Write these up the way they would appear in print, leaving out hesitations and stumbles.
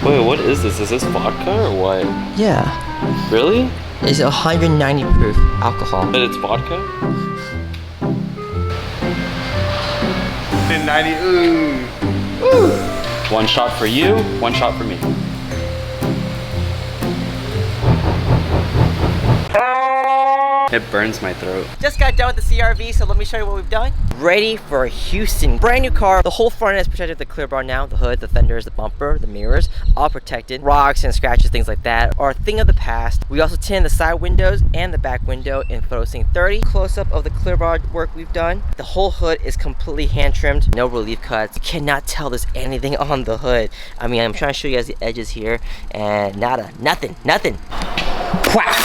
Wait, what is this? Is this vodka or what? Yeah. Really? It's 190 proof alcohol. But it's vodka? 190, ooh. Ooh. One shot for you, one shot for me. It burns my throat. Just got done with the CRV, so let me show you what we've done. Ready for Houston. Brand new car. The whole front end is protected with the Clearbra now. The hood, the fenders, the bumper, the mirrors, all protected. Rocks and scratches, things like that, are a thing of the past. We also tinted the side windows and the back window in PhotoSync 30. Close-up of the Clearbra work we've done. The whole hood is completely hand-trimmed. No relief cuts. You cannot tell there's anything on the hood. I mean, I'm trying to show you guys the edges here, and nada, nothing. Whack!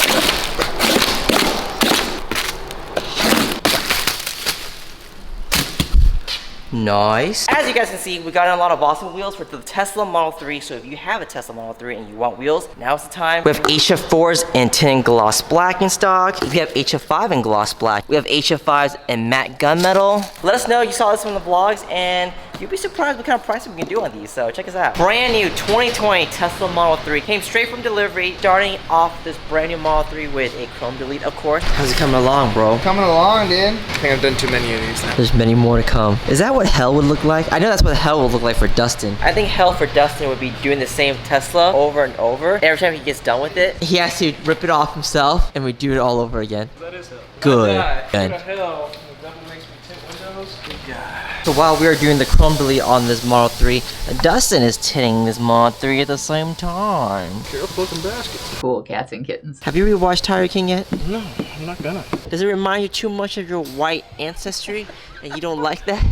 Nice. As you guys can see, we got in a lot of awesome wheels for the Tesla Model 3. So if you have a Tesla Model 3 and you want wheels, now's the time. We have HF4s in tin gloss black in stock. We have HF5 in gloss black. We have HF5s in matte gunmetal. Let us know you saw this from the vlogs, and you'll be surprised what kind of pricing we can do on these. So check us out. Brand new 2020 Tesla Model 3 came straight from delivery, starting off this brand new Model 3 with a chrome delete, of course. How's it coming along, bro? Coming along, dude. I think I've done too many of these now. There's many more to come. Is that what hell would look like? I know that's what hell would look like for Dustin. I think hell for Dustin would be doing the same Tesla over and over. Every time he gets done with it, he has to rip it off himself and we do it all over again. That is hell. Good. Good. Hell. The devil makes me tint windows. Good God. So while we are doing the chrome delete on this Model 3, Dustin is tinting this Model 3 at the same time. Careful fucking baskets. Cool cats and kittens. Have you rewatched Tiger King yet? No, I'm not gonna. Does it remind you too much of your white ancestry and you don't like that?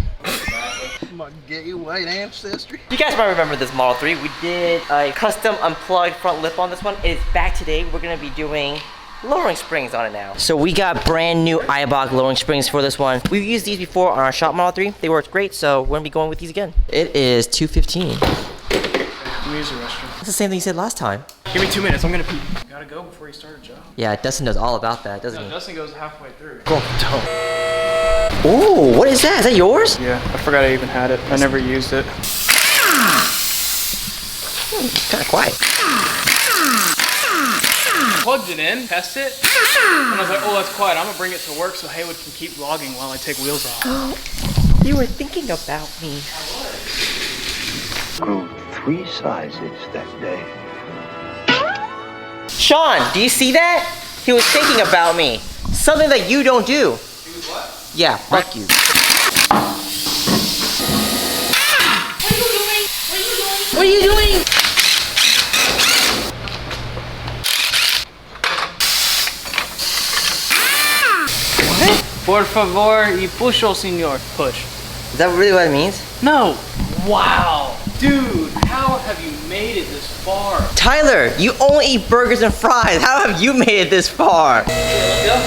My gay white ancestry. You guys might remember this Model 3. We did a custom unplugged front lip on this one. It is back today. We're gonna be doing lowering springs on it now. So we got brand new Eibach lowering springs for this one. We've used these before on our shop Model 3. They worked great, so we're gonna be going with these again. It is 2:15. Let me use the restroom. That's the same thing you said last time. Give me 2 minutes, I'm gonna pee. Gotta go before you start a job. Yeah, Dustin knows all about that, doesn't he? Dustin goes halfway through. Go. Ooh, what is that? Is that yours? Yeah, I forgot I even had it. I never used it. It's kind of quiet. Plugged it in, test it, and I was like, oh, that's quiet. I'm gonna bring it to work so Haywood can keep vlogging while I take wheels off. You were thinking about me. Grew 3 sizes that day. Sean, do you see that? He was thinking about me. Something that you don't do. He was what? Yeah, fuck you. What are you doing? What? Por favor, y pucho, señor. Push. Is that really what it means? No. Wow. Dude, how have you made it this far? Tyler, you only eat burgers and fries. How have you made it this far? Let's go.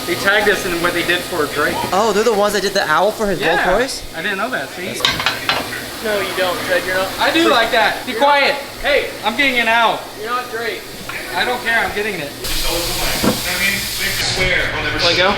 They tagged us in what they did for Drake. Oh, they're the ones that did the owl for his Rolls Royce? I didn't know that. See? No, you don't, Ted. You're not. I do like that. Be quiet. Hey, I'm getting an owl. You're not Drake. I don't care. I'm getting it. Let go.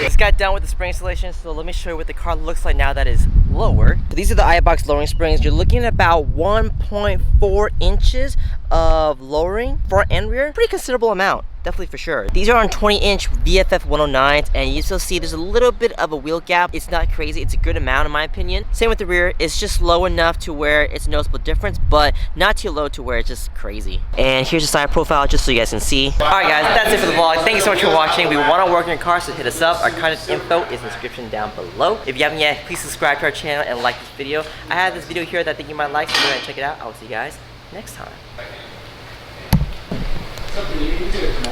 Just got done with the spring installation, so let me show you what the car looks like now that is lowered. So these are the Eibach lowering springs. You're looking at about 1.4 inches of lowering, front and rear. Pretty considerable amount. Definitely for sure. These are on 20-inch VFF 109s, and you still see there's a little bit of a wheel gap. It's not crazy. It's a good amount in my opinion. Same with the rear. It's just low enough to where it's a noticeable difference, but not too low to where it's just crazy. And here's the side profile just so you guys can see. All right, guys, that's it for the vlog. Thank you so much for watching. We want to work on your car, so hit us up. Our contact info is in the description down below. If you haven't yet, please subscribe to our channel and like this video. I have this video here that I think you might like, so go ahead and check it out. I will see you guys next time.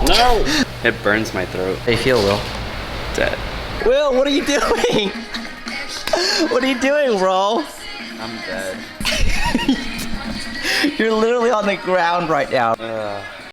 No! It burns my throat. How do you feel, Will? Dead. Will, what are you doing? What are you doing, bro? I'm dead. You're literally on the ground right now.